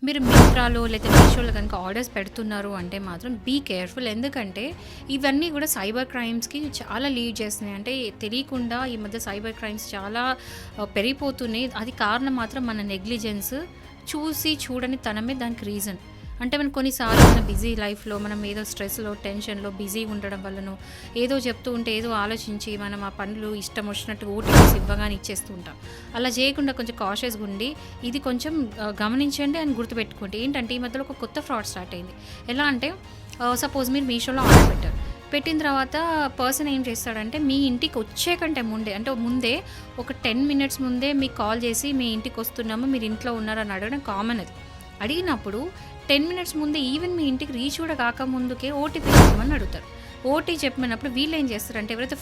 మీరు మింత్రాలో లేదా మీషోలో కనుక ఆర్డర్స్ పెడుతున్నారు అంటే మాత్రం బీ కేర్‌ఫుల్. ఎందుకంటే ఇవన్నీ గూడా సైబర్ క్రైమ్స్‌కి చాలా లీడ్ చేస్తున్నాయి. అంటే తెలియకుండా ఈ మధ్య సైబర్ క్రైమ్స్ చాలా పెరిగిపోతున్నాయి. అది కారణం మాత్రం మన నెగ్లిజెన్స్, చూసి చూడని తనమే దానికి రీజన్. అంటే మనం కొన్నిసార్లు మన బిజీ లైఫ్‌లో మనం ఏదో స్ట్రెస్‌లో, టెన్షన్‌లో బిజీగా ఉండడం వల్లనో, ఏదో చెప్తూ ఉంటే ఏదో ఆలోచించి మనం ఆ పనులు ఇష్టం వచ్చినట్టు ఓటీపీస్ ఇవ్వగానే ఇచ్చేస్తూ ఉంటాం. అలా చేయకుండా కొంచెం కాషియస్‌గా ఉండి ఇది కొంచెం గమనించండి అని గుర్తుపెట్టుకోండి. ఏంటంటే ఈ మధ్యలో ఒక కొత్త ఫ్రాడ్ స్టార్ట్ అయింది. ఎలా అంటే సపోజ్ మీరు మీషోలో ఆర్డర్ పెట్టారు. పెట్టిన తర్వాత పర్సన్ ఏం చేస్తాడంటే మీ ఇంటికి వచ్చే కంటే ముందే అంటే ముందే ఒక 10 మినిట్స్ ముందే మీకు కాల్ చేసి మీ ఇంటికొస్తున్నాము, మీరు ఇంట్లో ఉన్నారని అడగడం కామన్ అది. అడిగినప్పుడు 10 మినిట్స్ ముందే ఈవెన్ మీ ఇంటికి రీచ్ కూడా కాకముందుకే ఓటీపీ చెప్పమని అడుగుతారు. చెప్పమన్నప్పుడు వీళ్ళేం చేస్తారంటే ఎవరైతే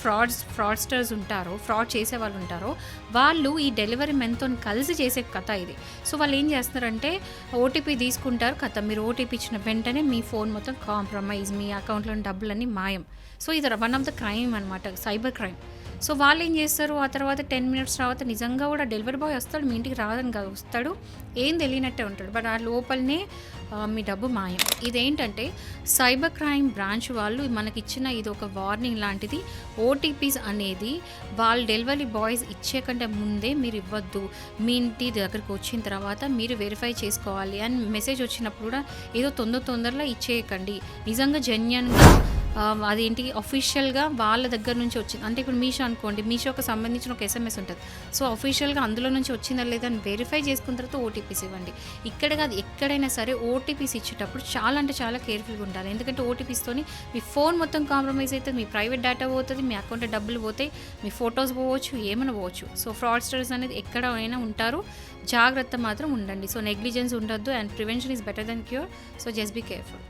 ఫ్రాడ్‌స్టర్స్ ఉంటారో, ఫ్రాడ్ చేసేవాళ్ళు ఉంటారో, వాళ్ళు ఈ డెలివరీ మెన్‌తోని కలిసి చేసే కథ ఇది. సో, వాళ్ళేం చేస్తారంటే ఓటీపీ తీసుకుంటారు. ఖతం మీరు ఓటీపీ ఇచ్చిన వెంటనే మీ ఫోన్ మొత్తం కాంప్రమైజ్, మీ అకౌంట్‌లోని డబ్బులన్నీ మాయం. సో, ఇది వన్ ఆఫ్ ద క్రైమ్ అనమాట. Cyber crime. సో, వాళ్ళేం చేస్తారు ఆ తర్వాత 10 మినిట్స్ తర్వాత నిజంగా కూడా డెలివరీ బాయ్ వస్తాడు. మీ ఇంటికి రాదని కాదు వస్తాడు. ఏం తెలియనట్టే ఉంటాడు. బట్ ఆ లోపలనే మీ డబ్బు మాయం. ఇదేంటంటే సైబర్ క్రైమ్ బ్రాంచ్ వాళ్ళు మనకిచ్చిన ఇది ఒక వార్నింగ్ లాంటిది. ఓటీపీస్ అనేది వాళ్ళు డెలివరీ బాయ్స్ ఇచ్చే కంటే ముందే మీరు ఇవ్వద్దు. మీ ఇంటి దగ్గరికి వచ్చిన తర్వాత మీరు వెరిఫై చేసుకోవాలి అని మెసేజ్ వచ్చినప్పుడు కూడా ఏదో తొందరలో ఇచ్చేయకండి. నిజంగా జెన్యూన్‌గా అదేంటి అఫీషియల్‌గా వాళ్ళ దగ్గర నుంచి వచ్చింది. అంటే ఇప్పుడు మీషో అనుకోండి. మీషోకి సంబంధించిన ఒక ఎస్ఎంఎస్ ఉంటది. సో, అఫీషియల్‌గా అందులో నుంచి వచ్చిందా లేదా అని వెరిఫై చేసుకున్న తర్వాత ఓటీపీస్ ఇవ్వండి. ఇక్కడ కాదు ఎక్కడైనా సరే ఓటీపీస్ ఇచ్చేటప్పుడు చాలా అంటే చాలా కేర్‌ఫుల్‌గా ఉండాలి. ఎందుకంటే ఓటీపీస్‌తోని మీ ఫోన్ మొత్తం కాంప్రమైజ్ అయితది. మీ ప్రైవేట్ డేటా పోతది. మీ అకౌంట్‌లో డబ్బులు పోతాయి. మీ ఫోటోస్ పోవచ్చు. ఏమైనా పోవచ్చు. సో, ఫ్రాడ్‌స్టర్స్ అనేది ఎక్కడ అయినా ఉంటారు. జాగ్రత్త మాత్రం ఉండండి. సో, నెగ్లిజెన్స్ ఉండొద్దు and prevention is better than cure. So, just be careful.